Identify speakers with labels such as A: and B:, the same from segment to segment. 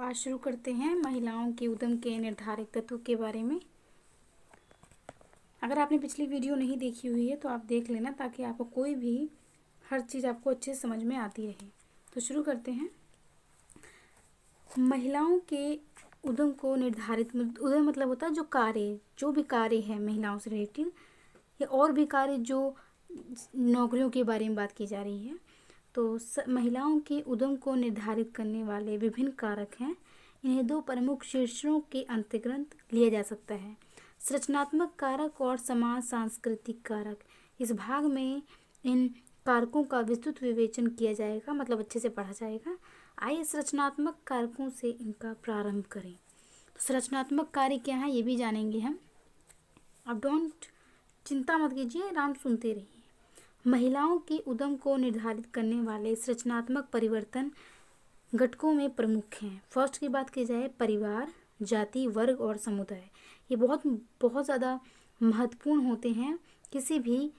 A: आज शुरू करते हैं महिलाओं के उद्यम के निर्धारित तत्वों के बारे में। अगर आपने पिछली वीडियो नहीं देखी हुई है तो आप देख लेना, ताकि आपको कोई भी हर चीज़ आपको अच्छे से समझ में आती रहे। तो शुरू करते हैं। महिलाओं के उद्यम को निर्धारित, उद्यम मतलब होता है जो भी कार्य है महिलाओं से रिलेटेड, या और भी कार्य जो नौकरियों के बारे में बात की जा रही है। तो महिलाओं के उद्यम को निर्धारित करने वाले विभिन्न कारक हैं। इन्हें दो प्रमुख शीर्षकों के अंतर्गत लिया जा सकता है: संरचनात्मक कारक और समाज सांस्कृतिक कारक। इस भाग में इन कारकों का विस्तृत विवेचन किया जाएगा, मतलब अच्छे से पढ़ा जाएगा। आइए संरचनात्मक कारकों से इनका प्रारंभ करें। तो संरचनात्मक कार्य क्या है ये भी जानेंगे हम। आप चिंता मत कीजिए, आराम सुनते रहिए। महिलाओं के उद्यम को निर्धारित करने वाले संरचनात्मक परिवर्तन घटकों में प्रमुख हैं। फर्स्ट की बात की जाए, परिवार, जाति, वर्ग और समुदाय। ये बहुत ज़्यादा महत्वपूर्ण होते हैं किसी भी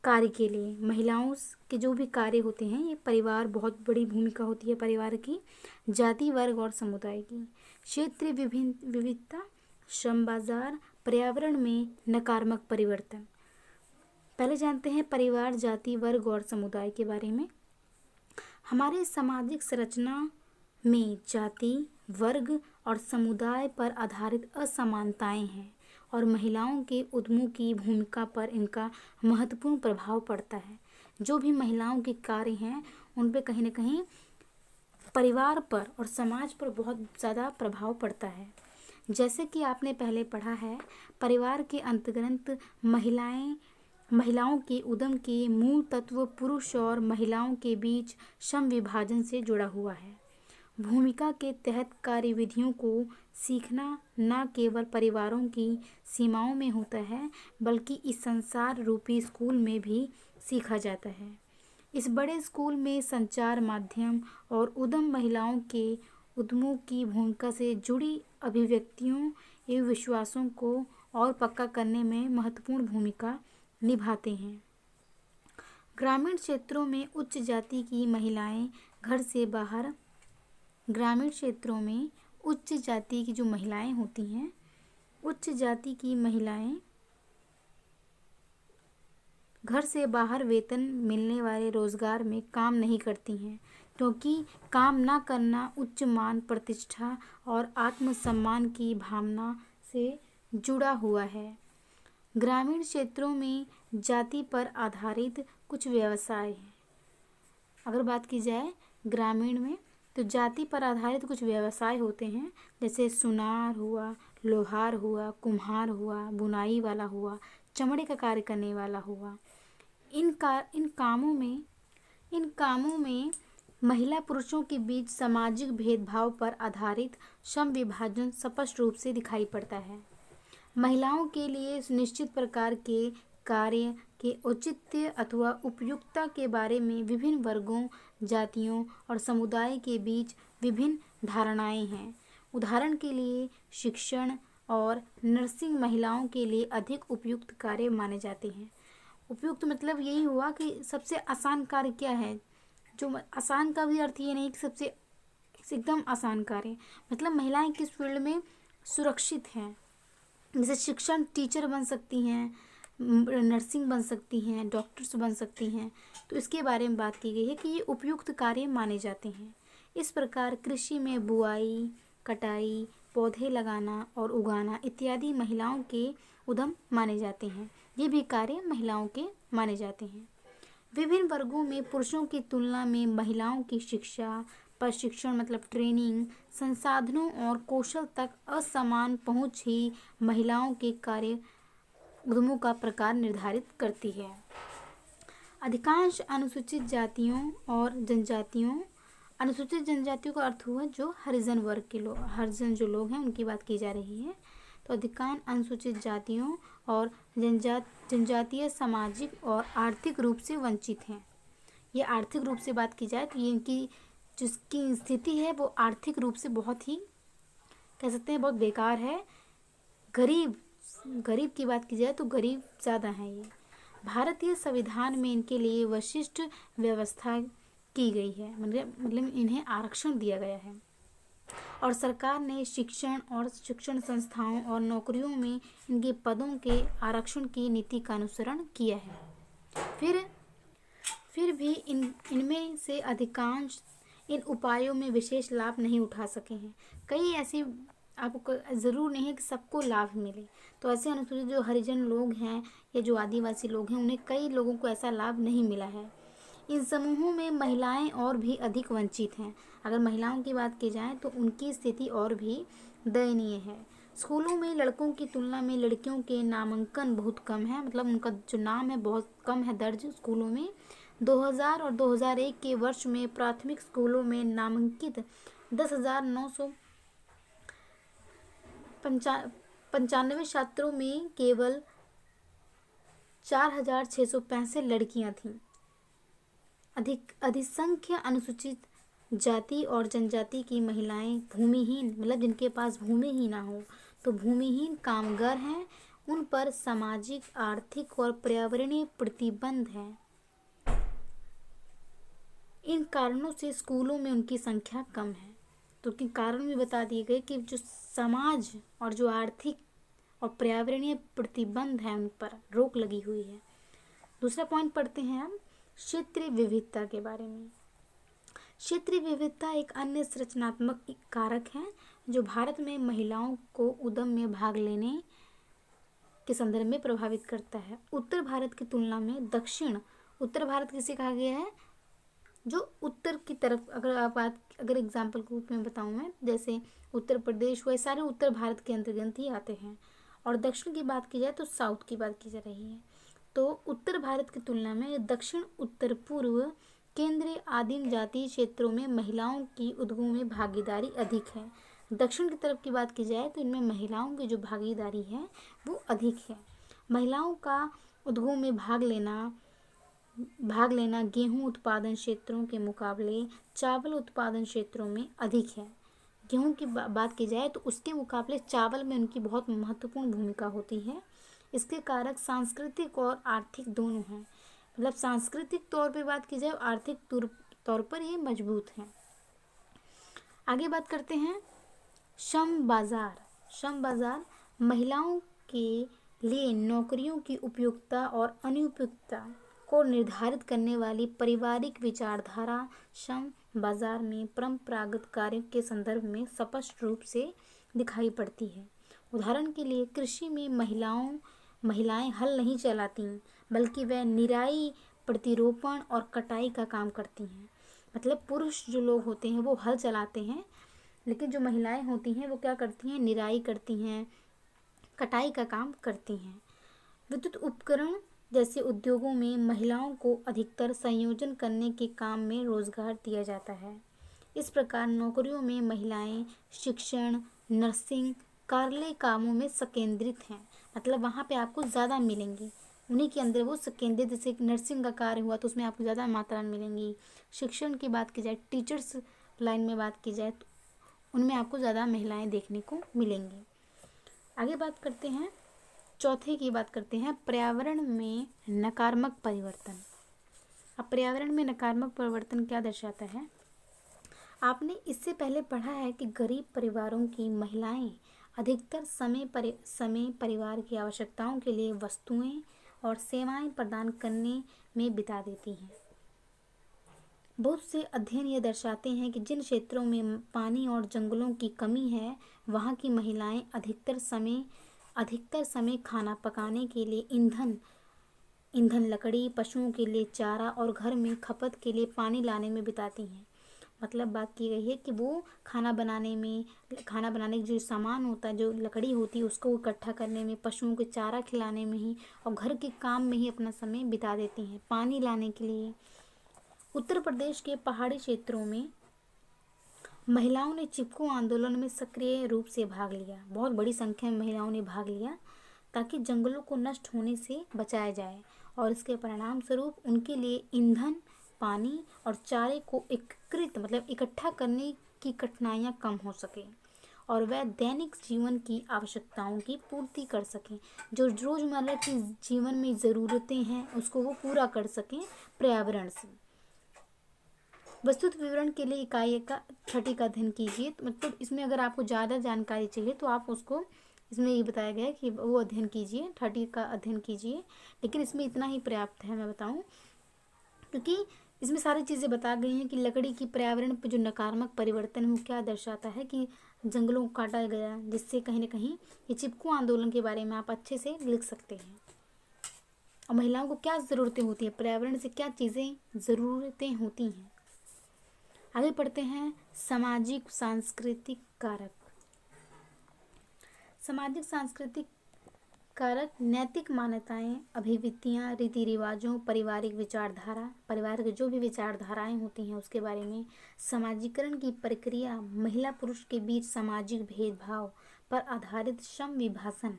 A: कार्य के लिए। महिलाओं के जो भी कार्य होते हैं, ये परिवार, बहुत बड़ी भूमिका होती है परिवार की, जाति, वर्ग और समुदाय की। क्षेत्रीय विविधता, श्रम बाजार, पर्यावरण में नकारात्मक परिवर्तन। पहले जानते हैं परिवार, जाति, वर्ग और समुदाय के बारे में। हमारे सामाजिक संरचना में जाति, वर्ग और समुदाय पर आधारित असमानताएं हैं, और महिलाओं के उद्यमों की भूमिका पर इनका महत्वपूर्ण प्रभाव पड़ता है। जो भी महिलाओं के कार्य हैं, उन पे कहीं ना कहीं परिवार पर और समाज पर बहुत ज़्यादा प्रभाव पड़ता है। जैसे कि आपने पहले पढ़ा है, परिवार के अंतर्गत महिलाओं के उद्यम के मूल तत्व पुरुष और महिलाओं के बीच सम विभाजन से जुड़ा हुआ है। भूमिका के तहत कार्यविधियों को सीखना न केवल परिवारों की सीमाओं में होता है, बल्कि इस संसार रूपी स्कूल में भी सीखा जाता है। इस बड़े स्कूल में संचार माध्यम और उद्यम महिलाओं के उद्यमों की भूमिका से जुड़ी अभिव्यक्तियों एवं विश्वासों को और पक्का करने में महत्वपूर्ण भूमिका निभाते हैं। ग्रामीण क्षेत्रों में उच्च जाति की महिलाएं घर से बाहर ग्रामीण क्षेत्रों में उच्च जाति की जो महिलाएं होती हैं, उच्च जाति की महिलाएं घर से बाहर वेतन मिलने वाले रोजगार में काम नहीं करती हैं, क्योंकि काम न करना उच्च मान, प्रतिष्ठा और आत्मसम्मान की भावना से जुड़ा हुआ है। ग्रामीण क्षेत्रों में जाति पर आधारित कुछ व्यवसाय हैं। अगर बात की जाए ग्रामीण में, तो जाति पर आधारित कुछ व्यवसाय होते हैं, जैसे सुनार हुआ, लोहार हुआ, कुम्हार हुआ, बुनाई वाला हुआ, चमड़े का कार्य करने वाला हुआ। इन कामों में महिला पुरुषों के बीच सामाजिक भेदभाव पर आधारित श्रम विभाजन स्पष्ट रूप से दिखाई पड़ता है। महिलाओं के लिए निश्चित प्रकार के कार्य के औचित्य अथवा उपयुक्तता के बारे में विभिन्न वर्गों, जातियों और समुदाय के बीच विभिन्न धारणाएं हैं। उदाहरण के लिए शिक्षण और नर्सिंग महिलाओं के लिए अधिक उपयुक्त कार्य माने जाते हैं। उपयुक्त मतलब यही हुआ कि सबसे आसान कार्य क्या है। जो आसान का भी अर्थ ये नहीं कि सबसे एकदम आसान कार्य, मतलब महिलाएं किस फील्ड में सुरक्षित हैं। जैसे शिक्षण, टीचर बन सकती हैं, नर्सिंग बन सकती हैं, डॉक्टर्स बन सकती हैं। तो इसके बारे में बात की गई है कि ये उपयुक्त कार्य माने जाते हैं। इस प्रकार कृषि में बुआई, कटाई, पौधे लगाना और उगाना इत्यादि महिलाओं के उद्यम माने जाते हैं। ये भी कार्य महिलाओं के माने जाते हैं। विभिन्न वर्गों में पुरुषों की तुलना में महिलाओं की शिक्षा, प्रशिक्षण मतलब ट्रेनिंग, संसाधनों और कौशल तक असमान पहुंच ही महिलाओं के कार्य उद्यमों का प्रकार निर्धारित करती है। अधिकांश अनुसूचित जातियों और जनजातियों, अनुसूचित जनजातियों का अर्थ हुआ जो हरिजन वर्ग के लोग, हरिजन जो लोग हैं उनकी बात की जा रही है। तो अधिकांश अनुसूचित जातियों और जनजातीय सामाजिक और आर्थिक रूप से वंचित हैं। ये आर्थिक रूप से बात की जाए तो ये इनकी जिसकी स्थिति है वो आर्थिक रूप से बहुत ही, कह सकते हैं, बहुत बेकार है। गरीब की बात की जाए तो गरीब ज़्यादा हैं ये। भारतीय संविधान में इनके लिए विशिष्ट व्यवस्था की गई है, मतलब इन्हें आरक्षण दिया गया है। और सरकार ने शिक्षण और शिक्षण संस्थाओं और नौकरियों में इनके पदों के आरक्षण की नीति का अनुसरण किया है। फिर भी इनमें से अधिकांश इन उपायों में विशेष लाभ नहीं उठा सके हैं। कई ऐसी, आपको ज़रूर नहीं है कि सबको लाभ मिले, तो ऐसे अनुसूचित जो हरिजन लोग हैं या जो आदिवासी लोग हैं, उन्हें कई लोगों को ऐसा लाभ नहीं मिला है। इन समूहों में महिलाएं और भी अधिक वंचित हैं। अगर महिलाओं की बात की जाए तो उनकी स्थिति और भी दयनीय है। स्कूलों में लड़कों की तुलना में लड़कियों के नामांकन बहुत कम है, मतलब उनका जो नाम है बहुत कम है दर्ज स्कूलों में। 2000 और 2001 के वर्ष में प्राथमिक स्कूलों में नामांकित 10,995 छात्रों में केवल 4,665 लड़कियां थीं। अधिसंख्य अनुसूचित जाति और जनजाति की महिलाएं भूमिहीन, मतलब जिनके पास भूमि ही ना हो, तो भूमिहीन कामगार हैं। उन पर सामाजिक, आर्थिक और पर्यावरणीय प्रतिबंध हैं। इन कारणों से स्कूलों में उनकी संख्या कम है। तो उनके कारण भी बता दिए गए कि जो समाज और जो आर्थिक और पर्यावरणीय प्रतिबंध है, उन पर रोक लगी हुई है। दूसरा पॉइंट पढ़ते हैं हम क्षेत्रीय विविधता के बारे में। क्षेत्रीय विविधता एक अन्य संरचनात्मक कारक है जो भारत में महिलाओं को उद्यम में भाग लेने के संदर्भ में प्रभावित करता है। उत्तर भारत की तुलना में दक्षिण, उत्तर भारत किसे कहा गया है, जो उत्तर की तरफ, अगर एग्जाम्पल के रूप में बताऊं मैं, जैसे उत्तर प्रदेश, वह सारे उत्तर भारत के अंतर्गत ही आते हैं। और दक्षिण की बात की जाए तो साउथ की बात की जा रही है। तो उत्तर भारत की तुलना में दक्षिण, उत्तर पूर्व, केंद्रीय आदिम जाति क्षेत्रों में महिलाओं की उद्योगों में भागीदारी अधिक है। दक्षिण की तरफ की बात की जाए तो इनमें महिलाओं की जो भागीदारी है वो अधिक है। महिलाओं का उद्योगों में भाग लेना गेहूं उत्पादन क्षेत्रों के मुकाबले चावल उत्पादन क्षेत्रों में अधिक है। गेहूं की बात की जाए तो उसके मुकाबले चावल में उनकी बहुत महत्वपूर्ण भूमिका होती है। इसके कारक सांस्कृतिक और आर्थिक दोनों हैं, मतलब सांस्कृतिक तौर पे बात की जाए, आर्थिक तौर पर ये मजबूत हैं। आगे बात करते हैं श्रम बाजार। श्रम बाजार महिलाओं के लिए नौकरियों की उपयुक्तता और अनुपयुक्तता को निर्धारित करने वाली पारिवारिक विचारधारा श्रम बाजार में परंपरागत कार्यों के संदर्भ में स्पष्ट रूप से दिखाई पड़ती है। उदाहरण के लिए कृषि में महिलाएं हल नहीं चलाती, बल्कि वह निराई, प्रतिरोपण और कटाई का काम करती हैं। मतलब पुरुष जो लोग होते हैं वो हल चलाते हैं, लेकिन जो महिलाएं होती हैं वो क्या करती हैं, निराई करती हैं, कटाई का काम करती हैं। विद्युत उपकरण जैसे उद्योगों में महिलाओं को अधिकतर संयोजन करने के काम में रोजगार दिया जाता है। इस प्रकार नौकरियों में महिलाएं शिक्षण, नर्सिंग, कार्यालय कामों में संकेंद्रित हैं, मतलब वहाँ पे आपको ज़्यादा मिलेंगी। उन्हीं के अंदर वो संकेंद्रित, जैसे नर्सिंग का कार्य हुआ तो उसमें आपको ज़्यादा मात्रा में मिलेंगी। शिक्षण की बात की जाए, टीचर्स लाइन में बात की जाए तो उनमें आपको ज़्यादा महिलाएं देखने को मिलेंगी। आगे बात करते हैं, चौथे की बात करते हैं पर्यावरण में नकारात्मक परिवर्तन। अब पर्यावरण में नकारात्मक परिवर्तन क्या दर्शाता है? आपने इससे पहले पढ़ा है कि गरीब परिवारों की महिलाएं अधिकतर समय परिवार की आवश्यकताओं के लिए वस्तुएं और सेवाएं प्रदान करने में बिता देती हैं। बहुत से अध्ययन ये दर्शाते हैं कि जिन क्षेत्रों में पानी और जंगलों की कमी है, वहाँ की महिलाएं अधिकतर समय खाना पकाने के लिए ईंधन, लकड़ी, पशुओं के लिए चारा और घर में खपत के लिए पानी लाने में बिताती हैं। मतलब बात की गई है कि वो खाना बनाने के जो सामान होता है, जो लकड़ी होती है, उसको इकट्ठा करने में, पशुओं को चारा खिलाने में ही और घर के काम में ही अपना समय बिता देती हैं, पानी लाने के लिए। उत्तर प्रदेश के पहाड़ी क्षेत्रों में महिलाओं ने चिपको आंदोलन में सक्रिय रूप से भाग लिया। बहुत बड़ी संख्या में महिलाओं ने भाग लिया ताकि जंगलों को नष्ट होने से बचाया जाए, और इसके परिणाम स्वरूप उनके लिए ईंधन, पानी और चारे को इकट्ठा करने की कठिनाइयाँ कम हो सके और वह दैनिक जीवन की आवश्यकताओं की पूर्ति कर सकें। जो रोज़मर्रा की जीवन में ज़रूरतें हैं उसको वो पूरा कर सकें पर्यावरण से। विस्तृत विवरण के लिए इकाई का 30 का अध्ययन कीजिए। तो मतलब इसमें अगर आपको ज़्यादा जानकारी चाहिए तो आप उसको, इसमें ये बताया गया है कि वो अध्ययन कीजिए, 30 का अध्ययन कीजिए। लेकिन इसमें इतना ही पर्याप्त है, मैं बताऊं, क्योंकि इसमें सारी चीज़ें बता गई हैं कि लकड़ी की पर्यावरण पर जो नकारात्मक परिवर्तन है वो क्या दर्शाता है, कि जंगलों को काटा गया, जिससे कहीं ना कहीं ये चिपको आंदोलन के बारे में आप अच्छे से लिख सकते हैं। और महिलाओं को क्या ज़रूरतें होती हैं, पर्यावरण से क्या चीज़ें ज़रूरतें होती हैं। आगे पढ़ते हैं, सामाजिक सांस्कृतिक कारक। सामाजिक सांस्कृतिक कारक नैतिक मान्यताएं, अभिवृत्तियां, रीति रिवाजों, पारिवारिक विचारधारा, परिवार की जो भी विचारधाराएं होती हैं उसके बारे में। समाजीकरण की प्रक्रिया, महिला पुरुष के बीच सामाजिक भेदभाव पर आधारित श्रम विभाजन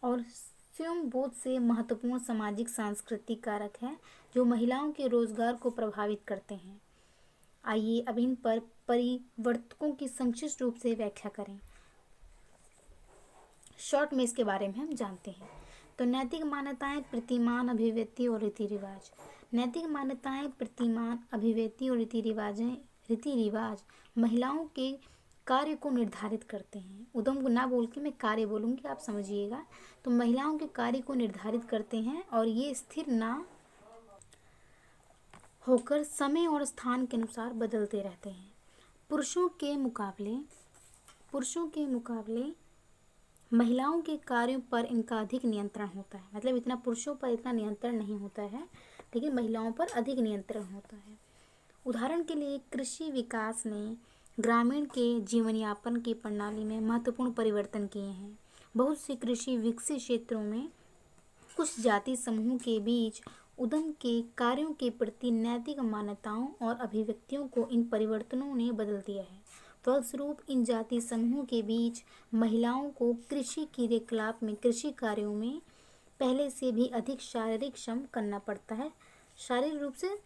A: और स्वयं बोध से महत्वपूर्ण सामाजिक सांस्कृतिक कारक हैं जो महिलाओं के रोजगार को प्रभावित करते हैं। आइए अब इन पर परिवर्तकों की संक्षिप्त रूप से व्याख्या करें। शॉर्ट में इसके बारे में हम जानते हैं। तो नैतिक मान्यताएं, प्रतिमान, अभिव्यक्ति और रीति रिवाज। नैतिक मान्यताएं, प्रतिमान, अभिव्यक्ति और रीति रिवाज महिलाओं के कार्य को निर्धारित करते हैं। उद्यम को ना बोल के मैं कार्य बोलूँगी, आप समझिएगा। तो महिलाओं के कार्य को निर्धारित करते हैं और ये स्थिर ना होकर समय और स्थान के अनुसार बदलते रहते हैं। पुरुषों के मुकाबले महिलाओं के कार्यों पर इनका अधिक नियंत्रण होता है। मतलब इतना पुरुषों पर इतना नियंत्रण नहीं होता है, लेकिन महिलाओं पर अधिक नियंत्रण होता है। उदाहरण के लिए कृषि विकास ने ग्रामीण के जीवन यापन की प्रणाली में महत्वपूर्ण परिवर्तन किए हैं। बहुत से कृषि विकसित क्षेत्रों में कुछ जाति समूह के बीच उद्यम के कार्यों के प्रति नैतिक मान्यताओं और अभिव्यक्तियों को इन परिवर्तनों ने बदल दिया है। फलस्वरूप इन जाति समूह के बीच महिलाओं को कृषि क्रियाकलाप में, कृषि कार्यों में पहले से भी अधिक शारीरिक श्रम करना पड़ता है। शारीरिक रूप से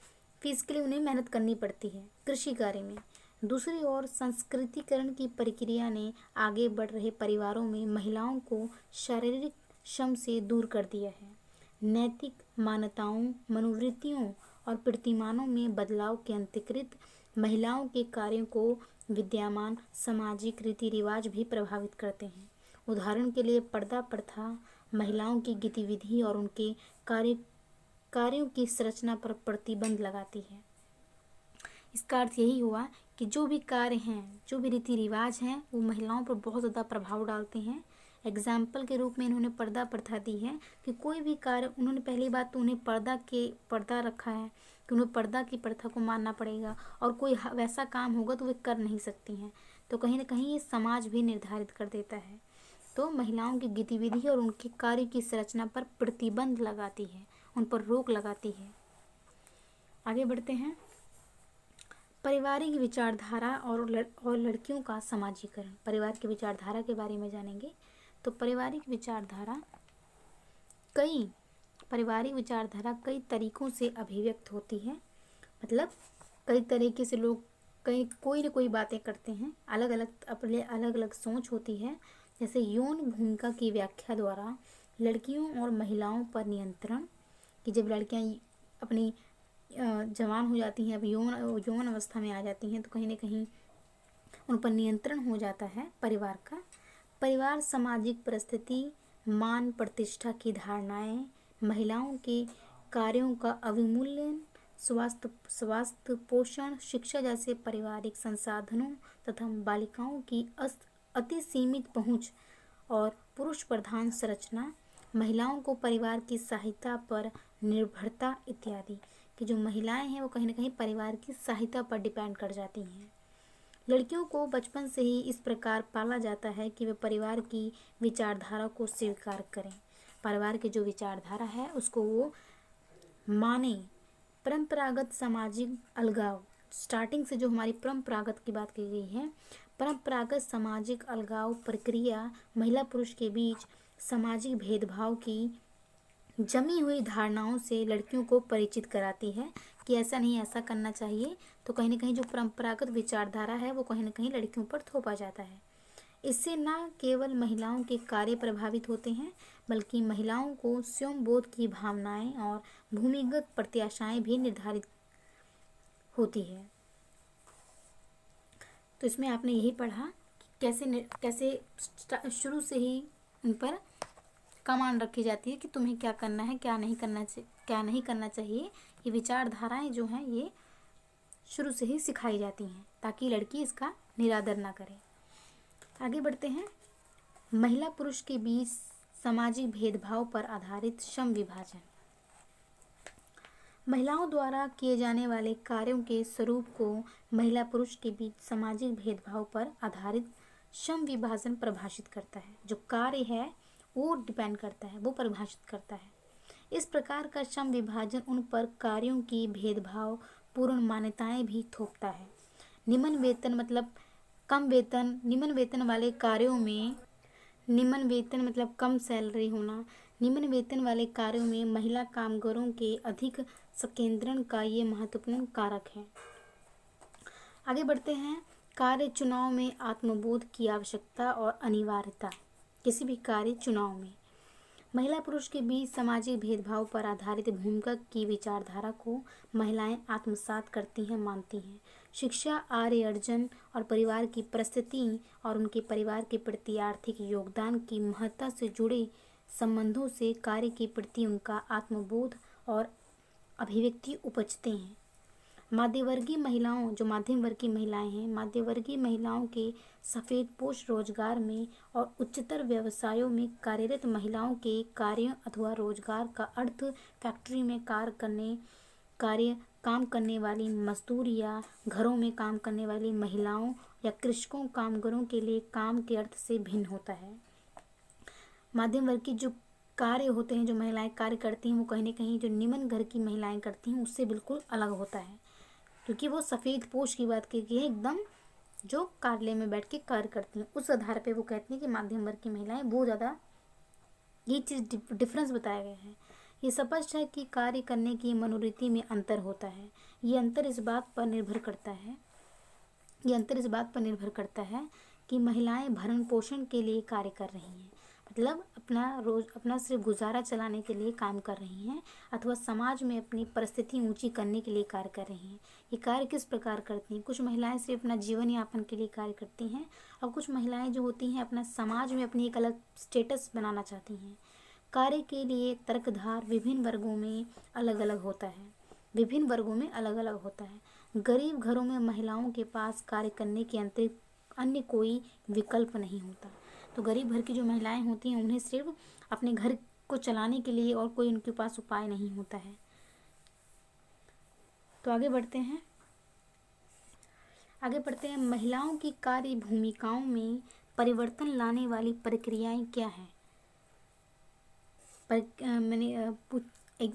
A: फिजिकली उन्हें मेहनत करनी पड़ती है कृषि कार्य में। दूसरी ओर संस्कृतिकरण की प्रक्रिया ने आगे बढ़ रहे परिवारों में महिलाओं को शारीरिक श्रम से दूर कर दिया है। नैतिक मान्यताओं, मनोवृत्तियों और प्रतिमानों में बदलाव के अंतर्गत महिलाओं के कार्यों को विद्यमान सामाजिक रीति रिवाज भी प्रभावित करते हैं। उदाहरण के लिए पर्दा प्रथा महिलाओं की गतिविधि और उनके कार्यों की संरचना पर प्रतिबंध लगाती है। इसका अर्थ यही हुआ कि जो भी कार्य हैं, जो भी रीति रिवाज हैं, वो महिलाओं पर बहुत ज़्यादा प्रभाव डालते हैं। एग्जाम्पल के रूप में इन्होंने पर्दा प्रथा दी है कि कोई भी कार्य, उन्होंने पहली बात तो उन्हें पर्दा रखा है कि उन्हें पर्दा की प्रथा को मानना पड़ेगा, और कोई वैसा काम होगा तो वे कर नहीं सकती हैं। तो कहीं ना कहीं ये समाज भी निर्धारित कर देता है। तो महिलाओं की गतिविधि और उनके कार्य की संरचना पर प्रतिबंध लगाती है, उन पर रोक लगाती है। आगे बढ़ते हैं, पारिवारिक विचारधारा और लड़कियों का समाजीकरण। परिवार की विचारधारा के बारे में जानेंगे। तो पारिवारिक विचारधारा कई तरीकों से अभिव्यक्त होती है। मतलब कई तरीके से लोग कोई ना कोई बातें करते हैं, अलग अलग सोच होती है। जैसे यौन भूमिका की व्याख्या द्वारा लड़कियों और महिलाओं पर नियंत्रण, कि जब लड़कियां अपनी जवान हो जाती हैं, अब यौन अवस्था में आ जाती हैं, तो कहीं ना कहीं उन पर नियंत्रण हो जाता है परिवार का। परिवार, सामाजिक परिस्थिति, मान प्रतिष्ठा की धारणाएं, महिलाओं के कार्यों का अवमूल्यन, स्वास्थ्य पोषण, शिक्षा जैसे पारिवारिक संसाधनों तथा बालिकाओं की अति सीमित पहुंच और पुरुष प्रधान संरचना, महिलाओं को परिवार की सहायता पर निर्भरता इत्यादि, कि जो महिलाएं हैं वो कहीं ना कहीं परिवार की सहायता पर डिपेंड कर जाती हैं। लड़कियों को बचपन से ही इस प्रकार पाला जाता है कि वे परिवार की विचारधारा को स्वीकार करें, परिवार की जो विचारधारा है उसको वो माने। परंपरागत सामाजिक अलगाव, स्टार्टिंग से जो हमारी परंपरागत की बात की गई है, परंपरागत सामाजिक अलगाव प्रक्रिया महिला पुरुष के बीच सामाजिक भेदभाव की जमी हुई धारणाओं से लड़कियों को परिचित कराती है कि ऐसा नहीं, ऐसा करना चाहिए। तो कहीं ना कहीं जो परंपरागत विचारधारा है वो कहीं ना कहीं लड़कियों पर थोपा जाता है। इससे न केवल महिलाओं के कार्य प्रभावित होते हैं, बल्कि महिलाओं को स्वयं बोध की भावनाएं और भूमिगत प्रत्याशाएं भी निर्धारित होती है। तो इसमें आपने यही पढ़ा कि कैसे शुरू से ही उन पर कमांड रखी जाती है कि तुम्हें क्या करना है, क्या नहीं करना चाहिए। ये विचारधाराएं जो हैं ये शुरू से ही सिखाई जाती हैं ताकि लड़की इसका निरादर ना करे। आगे बढ़ते हैं। महिला पुरुष के बीच सामाजिक भेदभाव पर आधारित श्रम विभाजन। महिलाओं द्वारा किए जाने वाले कार्यों के स्वरूप को महिला पुरुष के बीच सामाजिक भेदभाव पर आधारित श्रम विभाजन परिभाषित करता है। जो कार्य है वो डिपेंड करता है, वो परिभाषित करता है। इस प्रकार का श्रम विभाजन उन पर कार्यों की भेदभाव पूर्ण मान्यताएं भी थोपता है। निम्न वेतन मतलब कम वेतन, निम्न वेतन वाले कार्यों में, निम्न वेतन मतलब कम सैलरी होना, निम्न वेतन वाले कार्यों में महिला कामगारों के अधिक संकेंद्रण का ये महत्वपूर्ण कारक है। आगे बढ़ते हैं। कार्य चुनाव में आत्मबोध की आवश्यकता और अनिवार्यता। किसी भी कार्य चुनाव में महिला पुरुष के बीच सामाजिक भेदभाव पर आधारित भूमिका की विचारधारा को महिलाएं आत्मसात करती हैं, मानती हैं। शिक्षा, आय अर्जन और परिवार की परिस्थिति और उनके परिवार के प्रति आर्थिक योगदान की महत्ता से जुड़े संबंधों से कार्य के प्रति उनका आत्मबोध और अभिव्यक्ति उपजते हैं। मध्यवर्गीय महिलाओं, जो मध्यम वर्ग की महिलाएं हैं, मध्यवर्गीय महिलाओं के सफेदपोश रोजगार में और उच्चतर व्यवसायों में कार्यरत महिलाओं के कार्यों अथवा रोजगार का अर्थ फैक्ट्री में काम करने वाली मजदूर या घरों में काम करने वाली महिलाओं या कृषकों कामगारों के लिए काम के अर्थ से भिन्न होता है। मध्यम वर्ग की जो कार्य होते हैं, जो महिलाएं कार्य करती हैं, वो कहीं ना कहीं जो निम्न घर की महिलाएं करती हैं उससे बिल्कुल अलग होता है, क्योंकि वो सफ़ेद पोश की बात की है, एकदम जो कार्यालय में बैठ के कार्य करती हैं। उस आधार पे वो कहती हैं कि मध्यम वर्ग की महिलाएं वो ज़्यादा, ये चीज़ डिफरेंस बताया गया है। ये स्पष्ट है कि कार्य करने की मनोवृत्ति में अंतर होता है। ये अंतर इस बात पर निर्भर करता है कि महिलाएं भरण पोषण के लिए कार्य कर रही हैं, मतलब अपना सिर्फ गुजारा चलाने के लिए काम कर रही हैं, अथवा समाज में अपनी परिस्थिति ऊंची करने के लिए कार्य कर रही हैं। ये कार्य किस प्रकार करती हैं? कुछ महिलाएं सिर्फ अपना जीवन यापन के लिए कार्य करती हैं और कुछ महिलाएं जो होती हैं अपना समाज में अपनी एक अलग स्टेटस बनाना चाहती हैं। कार्य के लिए तर्कधार विभिन्न वर्गों में अलग अलग होता है। गरीब घरों में महिलाओं के पास कार्य करने के अतिरिक्त अन्य कोई विकल्प नहीं होता। तो गरीब घर की जो महिलाएं होती हैं उन्हें सिर्फ अपने घर को चलाने के लिए और कोई उनके पास उपाय नहीं होता है। तो आगे बढ़ते हैं। महिलाओं की कार्य भूमिकाओं में परिवर्तन लाने वाली प्रक्रियाएं क्या हैं?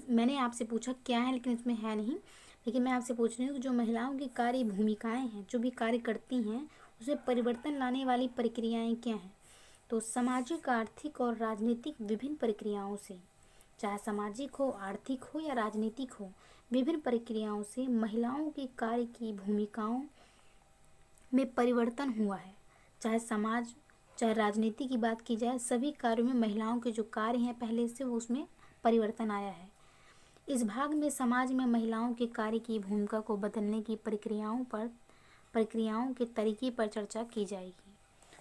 A: मैंने आपसे पूछा क्या है, लेकिन इसमें है नहीं, लेकिन मैं आपसे पूछ रही हूँ कि जो महिलाओं की कार्य भूमिकाएं हैं, जो भी कार्य करती हैं, उसे परिवर्तन लाने वाली प्रक्रियाएं क्या हैं? तो सामाजिक, आर्थिक और राजनीतिक विभिन्न प्रक्रियाओं से, चाहे सामाजिक हो, आर्थिक हो या राजनीतिक हो, विभिन्न प्रक्रियाओं से महिलाओं की कार्य की भूमिकाओं में परिवर्तन हुआ है। चाहे राजनीति की बात की जाए, सभी कार्यों में महिलाओं के जो कार्य हैं पहले से वो उसमें परिवर्तन आया है। इस भाग में समाज में महिलाओं के कार्य की भूमिका को बदलने की प्रक्रियाओं के तरीके पर चर्चा की जाएगी।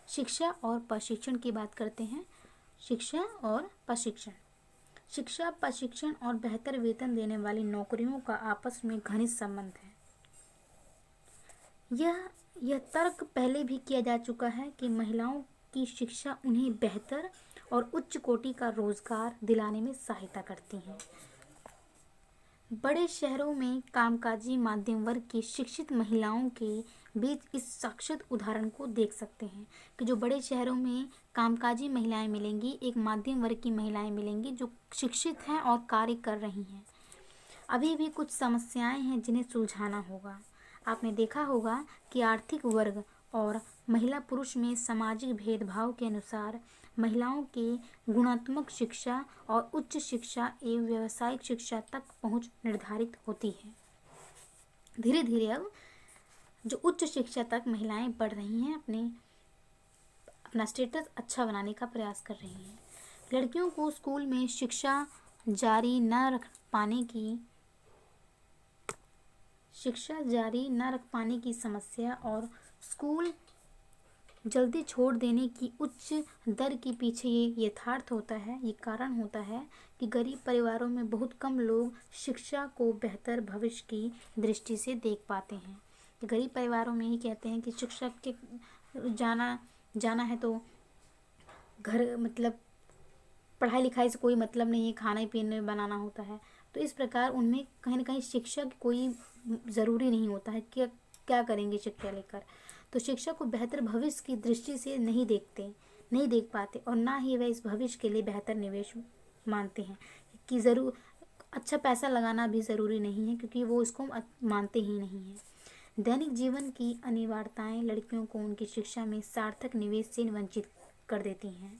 A: शिक्षा और प्रशिक्षण की बात करते हैं। शिक्षा, प्रशिक्षण और बेहतर वेतन देने वाली नौकरियों का आपस में घनिष्ठ संबंध है। यह तर्क पहले भी किया जा चुका है कि महिलाओं की शिक्षा उन्हें बेहतर और उच्च कोटि का रोजगार दिलाने में सहायता करती है। बड़े शहरों में कामकाजी मध्यम वर्ग की शिक्षित महिलाओं के बीच इस साक्षात उदाहरण को देख सकते हैं कि जो बड़े शहरों में कामकाजी महिलाएं मिलेंगी, एक मध्यम वर्ग की महिलाएं मिलेंगी जो शिक्षित हैं और कार्य कर रही हैं। अभी भी कुछ समस्याएं हैं जिन्हें सुलझाना होगा। आपने देखा होगा कि आर्थिक वर्ग और महिला पुरुष में सामाजिक भेदभाव के अनुसार महिलाओं के गुणात्मक शिक्षा और उच्च शिक्षा एवं व्यावसायिक शिक्षा तक पहुंच निर्धारित होती है। धीरे धीरे अब जो उच्च शिक्षा तक महिलाएं बढ़ रही हैं, अपना स्टेटस अच्छा बनाने का प्रयास कर रही हैं। लड़कियों को स्कूल में शिक्षा जारी न रख पाने की समस्या और स्कूल जल्दी छोड़ देने की उच्च दर के पीछे ये यथार्थ होता है, ये कारण होता है कि गरीब परिवारों में बहुत कम लोग शिक्षा को बेहतर भविष्य की दृष्टि से देख पाते हैं। गरीब परिवारों में ही कहते हैं कि शिक्षा के जाना है तो घर मतलब पढ़ाई लिखाई से कोई मतलब नहीं है, खाने पीने बनाना होता है। तो इस प्रकार उनमें कहीं ना कहीं शिक्षा की कोई ज़रूरी नहीं होता है कि क्या करेंगे शिक्षा लेकर। तो शिक्षा को बेहतर भविष्य की दृष्टि से नहीं देख पाते और ना ही वह इस भविष्य के लिए बेहतर निवेश मानते हैं कि ज़रूर अच्छा पैसा लगाना भी ज़रूरी नहीं है, क्योंकि वो इसको मानते ही नहीं हैं। दैनिक जीवन की अनिवार्यताएं लड़कियों को उनकी शिक्षा में सार्थक निवेश से वंचित कर देती हैं।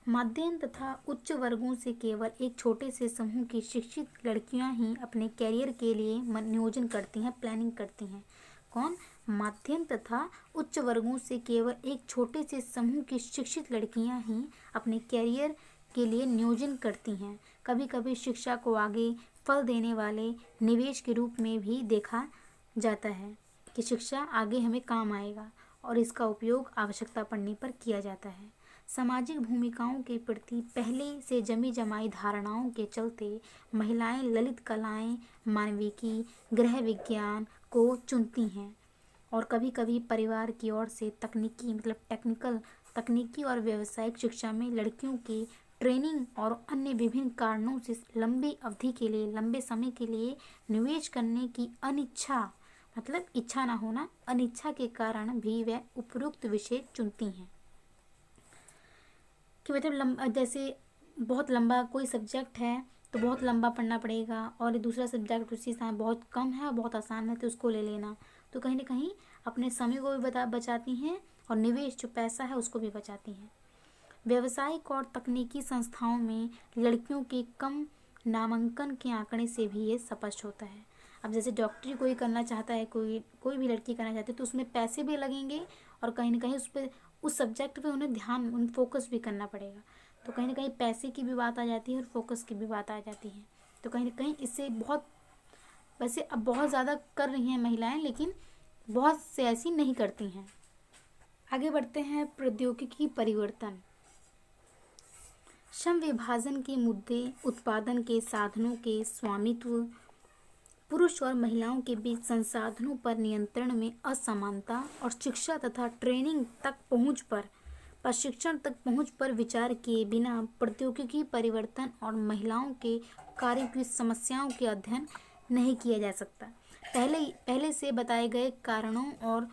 A: मध्यम तथा उच्च वर्गों से केवल एक छोटे से समूह की शिक्षित लड़कियां ही अपने कैरियर के लिए नियोजन करती हैं, प्लानिंग करती हैं। कौन? मध्यम तथा उच्च वर्गों से केवल एक छोटे से समूह की शिक्षित लड़कियां ही अपने कैरियर के लिए नियोजन करती हैं। कभी कभी शिक्षा को आगे फल देने वाले निवेश के रूप में भी देखा जाता है कि शिक्षा आगे हमें काम आएगा और इसका उपयोग आवश्यकता पड़ने पर किया जाता है। सामाजिक भूमिकाओं के प्रति पहले से जमी जमाई धारणाओं के चलते महिलाएं ललित कलाएं, मानविकी, गृह विज्ञान को चुनती हैं और कभी कभी परिवार की ओर से तकनीकी और व्यावसायिक शिक्षा में लड़कियों की ट्रेनिंग और अन्य विभिन्न कारणों से लंबे समय के लिए निवेश करने की अनिच्छा, मतलब इच्छा ना होना, अनिच्छा के कारण भी वह उपयुक्त विषय चुनती हैं। कि मतलब जैसे बहुत लंबा कोई सब्जेक्ट है तो बहुत लंबा पढ़ना पड़ेगा और दूसरा सब्जेक्ट उसी से बहुत कम है और बहुत आसान है तो उसको ले लेना। तो कहीं ना कहीं अपने समय को भी बचाती हैं और निवेश जो पैसा है उसको भी बचाती हैं। व्यावसायिक और तकनीकी संस्थाओं में लड़कियों के कम नामांकन के आंकड़े से भी ये स्पष्ट होता है। अब जैसे डॉक्टरी कोई करना चाहता है, कोई भी लड़की करना चाहती है तो उसमें पैसे भी लगेंगे और कहीं ना कहीं उस सब्जेक्ट पे उन्हें फोकस भी करना पड़ेगा। तो कहीं ना कहीं पैसे की भी बात आ जाती है और फोकस की भी बात आ जाती है। तो कहीं ना कहीं इससे वैसे अब बहुत ज़्यादा कर रही हैं महिलाएं, लेकिन बहुत से ऐसी नहीं करती हैं। आगे बढ़ते हैं। प्रौद्योगिकी परिवर्तन। श्रम विभाजन के मुद्दे, उत्पादन के साधनों के स्वामित्व, पुरुष और महिलाओं के बीच संसाधनों पर नियंत्रण में असमानता और शिक्षा तथा ट्रेनिंग तक प्रशिक्षण तक पहुंच पर विचार किए बिना प्रौद्योगिकी परिवर्तन और महिलाओं के कार्य की समस्याओं के अध्ययन नहीं किया जा सकता। पहले से बताए गए कारणों और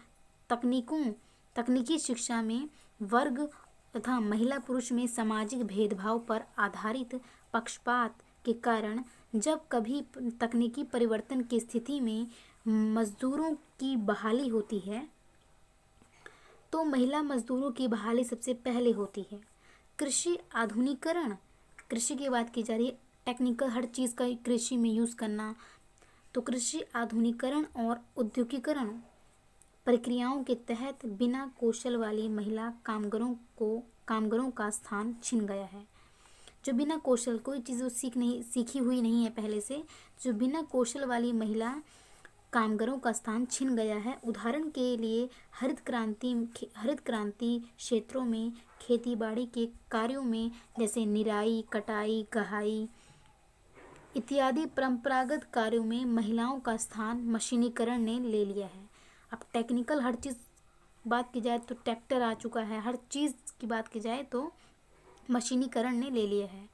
A: तकनीकी शिक्षा में वर्ग तथा महिला पुरुष में सामाजिक भेदभाव पर आधारित पक्षपात के कारण जब कभी तकनीकी परिवर्तन की स्थिति में मजदूरों की बहाली होती है तो महिला मजदूरों की बहाली सबसे पहले होती है। कृषि आधुनिकीकरण, कृषि की बात की जा रही है, टेक्निकल हर चीज़ का कृषि में यूज़ करना। तो कृषि आधुनिकीकरण और औद्योगिकीकरण प्रक्रियाओं के तहत बिना कौशल वाली महिला कामगारों का स्थान छिन गया है। जो बिना कौशल, कोई चीज़ सीखी हुई नहीं है पहले से, जो बिना कौशल वाली महिला कामगारों का स्थान छिन गया है। उदाहरण के लिए हरित क्रांति क्षेत्रों में खेतीबाड़ी के कार्यों में जैसे निराई, कटाई, गहाई इत्यादि परंपरागत कार्यों में महिलाओं का स्थान मशीनीकरण ने ले लिया है। अब टेक्निकल हर चीज़ बात की जाए तो ट्रैक्टर आ चुका है, हर चीज़ की बात की जाए तो मशीनीकरण ने ले लिया है।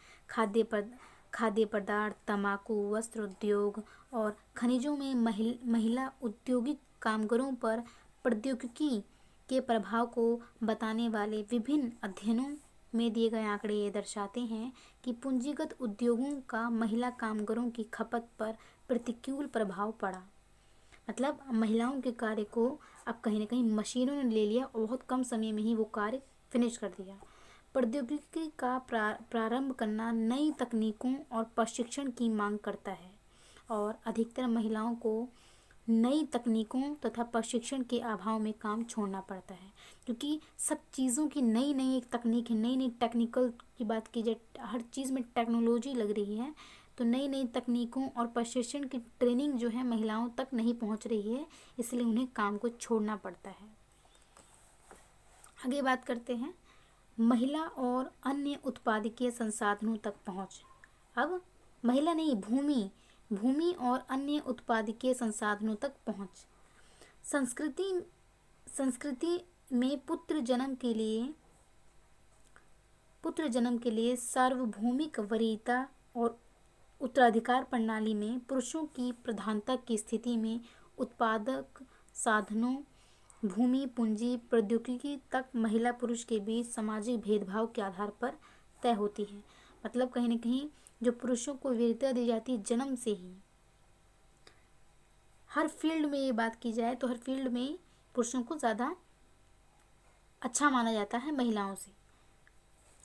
A: खाद्य पदार्थ, तंबाकू, वस्त्र उद्योग और खनिजों में महिला औद्योगिक कामगारों पर प्रौद्योगिकी के प्रभाव को बताने वाले विभिन्न अध्ययनों में दिए गए आंकड़े ये दर्शाते हैं कि पूंजीगत उद्योगों का महिला कामगारों की खपत पर प्रतिकूल प्रभाव पड़ा। मतलब महिलाओं के कार्य को अब कहीं ना कहीं मशीनों ने ले लिया और बहुत कम समय में ही वो कार्य फिनिश कर दिया। प्रौद्योगिकी का प्रारंभ करना नई तकनीकों और प्रशिक्षण की मांग करता है और अधिकतर महिलाओं को नई तकनीकों तथा प्रशिक्षण के अभाव में काम छोड़ना पड़ता है, क्योंकि सब चीज़ों की नई एक तकनीक है, नई टेक्निकल की बात की जाए, हर चीज़ में टेक्नोलॉजी लग रही है। तो नई नई तकनीकों और प्रशिक्षण की ट्रेनिंग जो है महिलाओं तक नहीं पहुंच रही है, इसलिए उन्हें काम को छोड़ना पड़ता है। आगे बात करते हैं महिला और अन्य उत्पादकीय संसाधनों तक पहुंच। अब महिला नहीं, भूमि और अन्य उत्पादकीय संसाधनों तक पहुंच। संस्कृति में पुत्र जन्म के लिए सार्वभौमिक वरीयता और उत्तराधिकार प्रणाली में पुरुषों की प्रधानता की स्थिति में उत्पादक साधनों, भूमि, पूंजी, प्रौद्योगिकी तक महिला पुरुष के बीच सामाजिक भेदभाव के आधार पर तय होती है। मतलब कहीं न कहीं जो पुरुषों को वरीयता दी जाती है जन्म से ही। हर फील्ड में ये बात की जाए तो हर फील्ड में पुरुषों को ज़्यादा अच्छा माना जाता है महिलाओं से,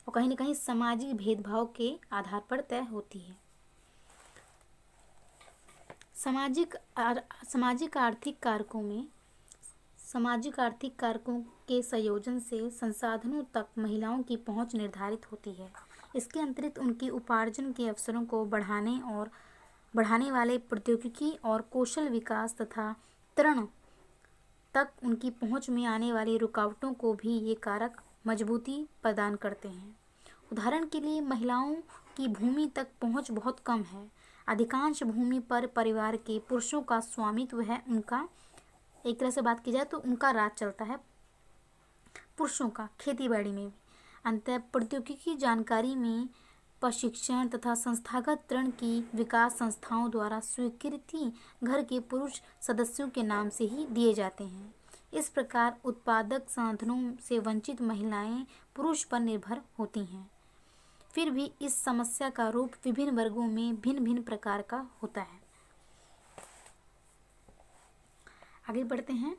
A: और कहीं न कहीं सामाजिक भेदभाव के आधार पर तय होती है। सामाजिक आर्थिक कारकों के संयोजन से संसाधनों तक महिलाओं की पहुंच निर्धारित होती है। इसके अतिरिक्त उनकी उपार्जन के अवसरों को बढ़ाने वाले प्रौद्योगिकी और कौशल विकास तथा ऋण तक उनकी पहुंच में आने वाली रुकावटों को भी ये कारक मजबूती प्रदान करते हैं। उदाहरण के लिए महिलाओं की भूमि तक पहुंच बहुत कम है। अधिकांश भूमि पर परिवार के पुरुषों का स्वामित्व है। उनका एक तरह से बात की जाए तो उनका राज चलता है पुरुषों का, खेती बाड़ी में भी। अंततः प्रौद्योगिकी जानकारी में प्रशिक्षण तथा संस्थागत ऋण की विकास संस्थाओं द्वारा स्वीकृति घर के पुरुष सदस्यों के नाम से ही दिए जाते हैं। इस प्रकार उत्पादक साधनों से वंचित महिलाएं पुरुष पर निर्भर होती हैं। फिर भी इस समस्या का रूप विभिन्न वर्गों में भिन्न भिन्न प्रकार का होता है। आगे बढ़ते हैं।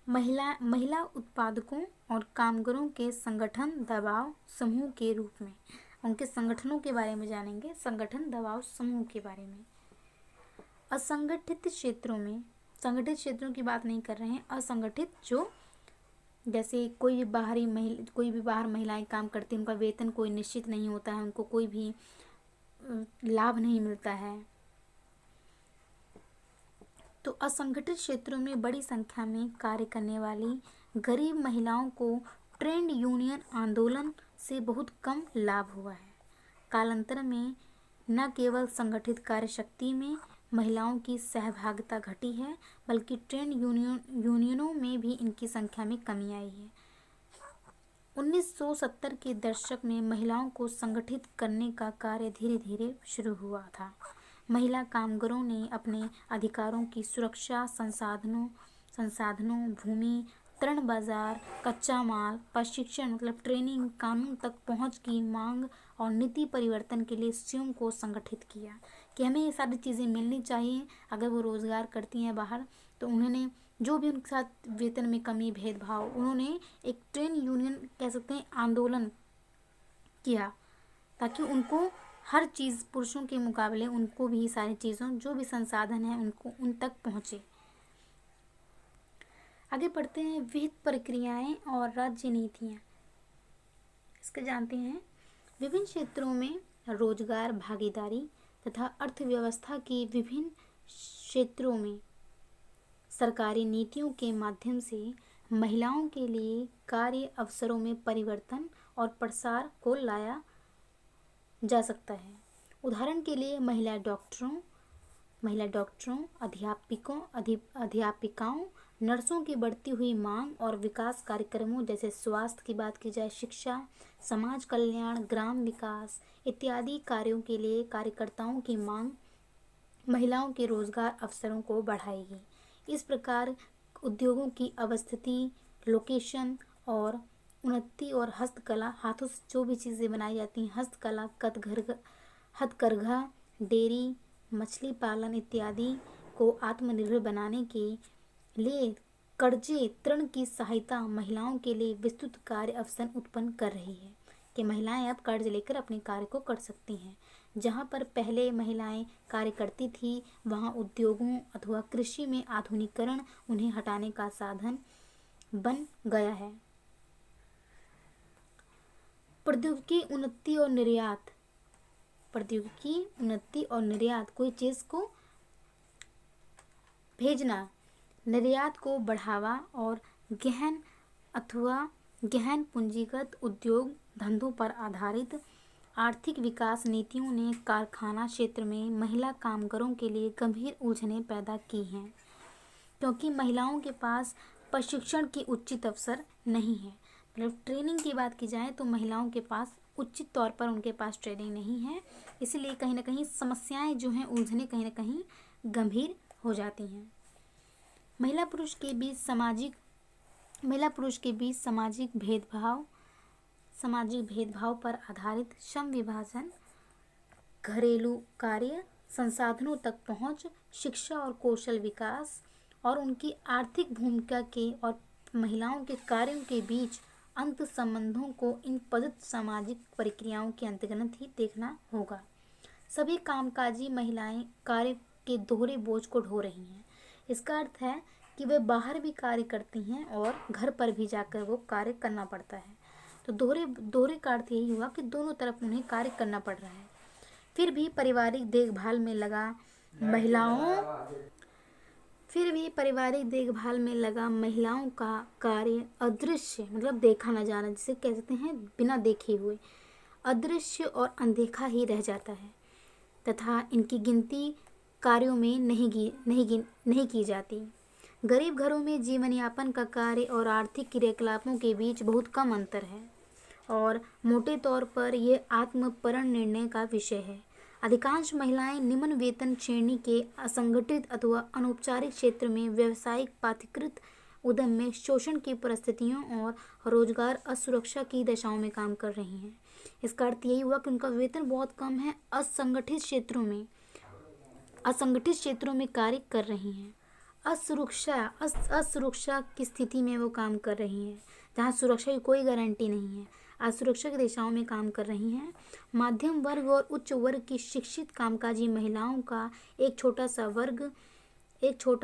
A: महिला उत्पादकों और कामगारों के संगठन दबाव समूह के रूप में। उनके संगठनों के बारे में जानेंगे, संगठन दबाव समूह के बारे में। असंगठित क्षेत्रों की बात नहीं कर रहे हैं। असंगठित जो जैसे कोई भी बाहर महिलाएं काम करती हैं, उनका वेतन कोई निश्चित नहीं होता है, उनको कोई भी लाभ नहीं मिलता है। तो असंगठित क्षेत्रों में बड़ी संख्या में कार्य करने वाली गरीब महिलाओं को ट्रेड यूनियन आंदोलन से बहुत कम लाभ हुआ है। कालांतर में न केवल संगठित कार्य शक्ति में महिलाओं की सहभागिता घटी है, बल्कि ट्रेड यूनियनों में भी इनकी संख्या में कमी आई है। 1970 के दशक में महिलाओं को संगठित करने का कार्य धीरे धीरे शुरू हुआ था। महिला कामगारों ने अपने अधिकारों की सुरक्षा, संसाधनों, भूमि, ऋण बाजार, कच्चा माल, प्रशिक्षण मतलब ट्रेनिंग, कानून तक पहुंच की मांग और नीति परिवर्तन के लिए स्वयं को संगठित किया कि हमें ये सारी चीज़ें मिलनी चाहिए। अगर वो रोज़गार करती हैं बाहर, तो उन्होंने जो भी उनके साथ वेतन में कमी, भेदभाव, उन्होंने एक ट्रेड यूनियन कह सकते हैं आंदोलन किया, ताकि उनको हर चीज़ पुरुषों के मुकाबले उनको भी सारी चीज़ों जो भी संसाधन है उनको उन तक पहुँचे। आगे बढ़ते हैं। विहित प्रक्रियाएं और राज्य नीतियाँ, इसके जानते हैं। विभिन्न क्षेत्रों में रोजगार भागीदारी तथा अर्थव्यवस्था की विभिन्न क्षेत्रों में सरकारी नीतियों के माध्यम से महिलाओं के लिए कार्य अवसरों में परिवर्तन और प्रसार को लाया जा सकता है। उदाहरण के लिए महिला डॉक्टरों, अध्यापिकाओं, नर्सों की बढ़ती हुई मांग और विकास कार्यक्रमों जैसे स्वास्थ्य की बात की जाए, शिक्षा, समाज कल्याण, ग्राम विकास इत्यादि कार्यों के लिए कार्यकर्ताओं की मांग महिलाओं के रोजगार अवसरों को बढ़ाएगी। इस प्रकार उद्योगों की अवस्थिति, लोकेशन और उन्नति और हस्तकला, हाथों से जो भी चीज़ें बनाई जाती हैं, हस्तकला, हथकरघा, डेयरी, मछली पालन इत्यादि को आत्मनिर्भर बनाने के लिए कर्जे ऋण की सहायता महिलाओं के लिए विस्तृत कार्य अवसर उत्पन्न कर रही है कि महिलाएं अब कर्ज लेकर अपने कार्य को कर सकती हैं। जहां पर पहले महिलाएं कार्य करती थी, वहां उद्योगों अथवा कृषि में आधुनिकीकरण उन्हें हटाने का साधन बन गया है। प्रौद्योगिकी उन्नति और निर्यात। प्रौद्योगिकी उन्नति और निर्यात, कोई चीज़ को भेजना, निर्यात को बढ़ावा और गहन अथवा गहन पूंजीगत उद्योग धंधों पर आधारित आर्थिक विकास नीतियों ने कारखाना क्षेत्र में महिला कामगारों के लिए गंभीर उलझनें पैदा की हैं, क्योंकि महिलाओं के पास प्रशिक्षण के उचित अवसर नहीं है। मतलब ट्रेनिंग की बात की जाए तो महिलाओं के पास उचित तौर पर उनके पास ट्रेनिंग नहीं है, इसलिए कहीं ना कहीं समस्याएं जो हैं, उलझनें कहीं ना कहीं गंभीर हो जाती हैं। महिला पुरुष के बीच सामाजिक भेदभाव पर आधारित श्रम विभाजन, घरेलू कार्य, संसाधनों तक पहुंच, शिक्षा और कौशल विकास और उनकी आर्थिक भूमिका के और महिलाओं के कार्यों के बीच अंत संबंधों को इन पतित सामाजिक प्रक्रियाओं के अंतर्गत ही देखना होगा। सभी कामकाजी महिलाएं कार्य के दोहरे बोझ को ढो रही हैं। इसका अर्थ है कि वे बाहर भी कार्य करती हैं और घर पर भी जाकर वो कार्य करना पड़ता है। तो दोहरे का अर्थ यही हुआ कि दोनों तरफ उन्हें कार्य करना पड़ रहा है। फिर भी पारिवारिक देखभाल में लगा महिलाओं का कार्य अदृश्य, मतलब देखा न जाना, जिसे कह सकते हैं बिना देखे हुए, अदृश्य और अनदेखा ही रह जाता है तथा इनकी गिनती कार्यों में नहीं की जाती। गरीब घरों में जीवन यापन का कार्य और आर्थिक क्रियाकलापों के बीच बहुत कम अंतर है और मोटे तौर पर यह आत्मपरण निर्णय का विषय है। अधिकांश महिलाएं निम्न वेतन श्रेणी के असंगठित अथवा अनौपचारिक क्षेत्र में व्यावसायिक पाठ्यकृत उद्यम में शोषण की परिस्थितियों और रोजगार असुरक्षा की दशाओं में काम कर रही हैं। इसका अर्थ यही हुआ कि उनका वेतन बहुत कम है, असंगठित क्षेत्रों में कार्य कर रही हैं। असुरक्षा की स्थिति में वो काम कर रही हैं, जहाँ सुरक्षा की कोई गारंटी नहीं है। असुरक्षा की दिशाओं में काम कर रही हैं। मध्यम वर्ग और उच्च वर्ग की शिक्षित कामकाजी महिलाओं का एक छोटा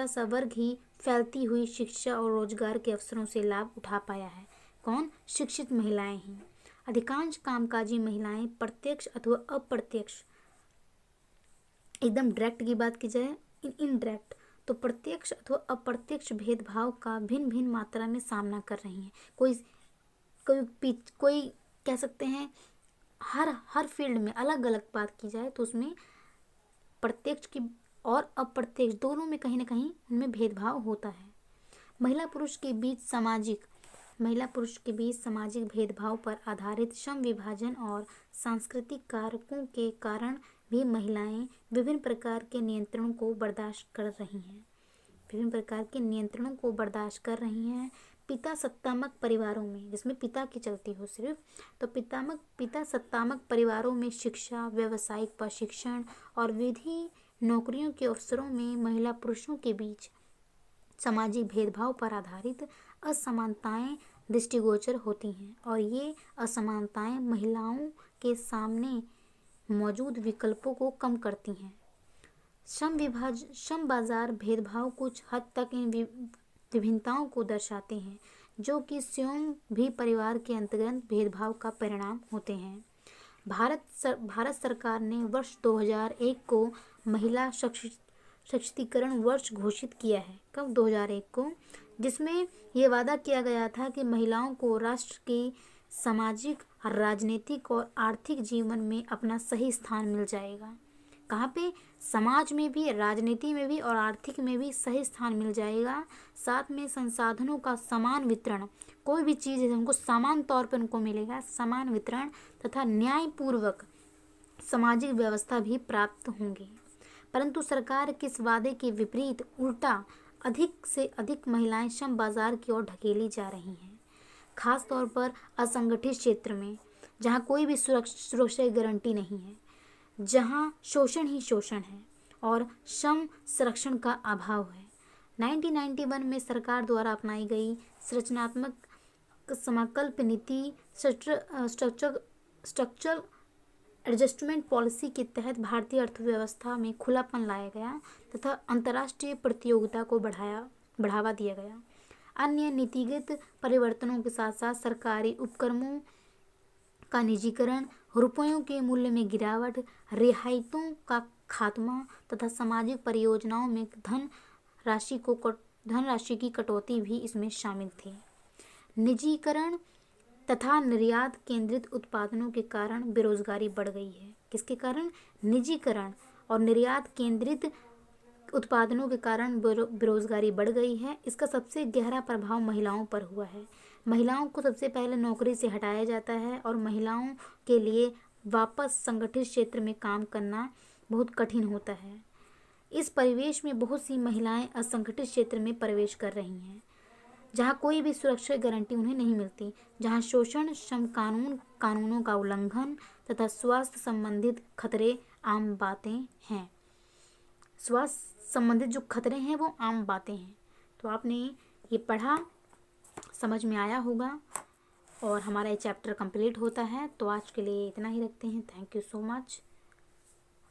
A: सा वर्ग ही फैलती हुई शिक्षा और रोजगार के अवसरों से लाभ उठा पाया है। कौन? शिक्षित महिलाएं ही। अधिकांश कामकाजी महिलाएं प्रत्यक्ष अथवा अप्रत्यक्ष, एकदम डायरेक्ट की बात की जाए, इनडायरेक्ट, तो प्रत्यक्ष अथवा अप्रत्यक्ष भेदभाव का भिन्न भिन्न मात्रा में सामना कर रही हैं। कोई कह सकते हैं हर फील्ड में अलग अलग बात की जाए तो उसमें प्रत्यक्ष की और अप्रत्यक्ष दोनों में कहीं ना कहीं उनमें भेदभाव होता है। महिला पुरुष के बीच सामाजिक भेदभाव पर आधारित श्रम विभाजन और सांस्कृतिक कारकों के कारण भी महिलाएं विभिन्न प्रकार के नियंत्रणों को बर्दाश्त कर रही हैं। पिता सत्तात्मक परिवारों में, जिसमें पिता की चलती हो सिर्फ, तो पिता सत्तात्मक परिवारों में शिक्षा, व्यावसायिक प्रशिक्षण और विधि नौकरियों के अवसरों में महिला पुरुषों के बीच सामाजिक भेदभाव पर आधारित असमानताएं दृष्टिगोचर होती हैं और ये असमानताएं महिलाओं के सामने मौजूद विकल्पों को कम करती हैं। श्रम बाजार भेदभाव कुछ हद तक इन विभिन्नताओं को दर्शाते हैं, जो कि स्वयं भी परिवार के अंतर्गत भेदभाव का परिणाम होते हैं। भारत सरकार ने वर्ष 2001 को महिला सशक्तिकरण वर्ष घोषित किया है। कब? 2001 को, जिसमें ये वादा किया गया था कि महिलाओं को राष्ट्र के सामाजिक, राजनीतिक और आर्थिक जीवन में अपना सही स्थान मिल जाएगा। कहाँ पे? समाज में भी, राजनीति में भी और आर्थिक में भी सही स्थान मिल जाएगा। साथ में संसाधनों का समान वितरण, कोई भी चीज़ है उनको समान तौर पर उनको मिलेगा, समान वितरण तथा न्यायपूर्वक सामाजिक व्यवस्था भी प्राप्त होंगी। परंतु सरकार के इस वादे के विपरीत उल्टा अधिक से अधिक महिलाएं श्रम बाजार की ओर ढकेली जा रही हैं, खास तौर पर असंगठित क्षेत्र में, जहां कोई भी सुरक्षा की गारंटी नहीं है, जहां शोषण ही शोषण है और श्रम संरक्षण का अभाव है। 1991 में सरकार द्वारा अपनाई गई संरचनात्मक समाकल्प नीति स्ट्रक्चरल एडजस्टमेंट पॉलिसी के तहत भारतीय अर्थव्यवस्था में खुलापन लाया गया तथा अंतर्राष्ट्रीय प्रतियोगिता को बढ़ावा दिया गया। अन्य नीतिगत परिवर्तनों के साथ साथ सरकारी उपक्रमों का निजीकरण, रुपयों के मूल्य में गिरावट, रियायतों का खात्मा तथा सामाजिक परियोजनाओं में धनराशि की कटौती भी इसमें शामिल थी। निजीकरण तथा निर्यात केंद्रित उत्पादनों के कारण बेरोजगारी बढ़ गई है। किसके कारण? निजीकरण और निर्यात केंद्रित उत्पादनों के कारण बेरोजगारी बढ़ गई है। इसका सबसे गहरा प्रभाव महिलाओं पर हुआ है। महिलाओं को सबसे पहले नौकरी से हटाया जाता है और महिलाओं के लिए वापस संगठित क्षेत्र में काम करना बहुत कठिन होता है। इस परिवेश में बहुत सी महिलाएं असंगठित क्षेत्र में प्रवेश कर रही हैं, जहाँ कोई भी सुरक्षा गारंटी उन्हें नहीं मिलती, जहाँ शोषण, श्रम कानूनों का उल्लंघन तथा स्वास्थ्य संबंधित खतरे आम बातें हैं। स्वास्थ्य संबंधित जो खतरे हैं वो आम बातें हैं। तो आपने ये पढ़ा, समझ में आया होगा और हमारा ये चैप्टर कंप्लीट होता है। तो आज के लिए इतना ही रखते हैं। Thank you so much.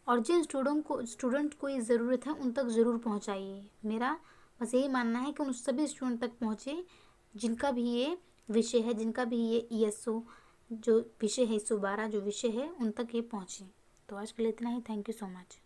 A: और जिन स्टूडेंट को ये ज़रूरत है उन तक ज़रूर पहुंचाइए। मेरा बस यही मानना है कि उन सभी स्टूडेंट तक पहुंचे जिनका भी ये विषय है, जिनका भी ये ESO जो विषय है, 112 जो विषय है, उन तक ये पहुंचे। तो आज के लिए इतना ही। Thank you so much.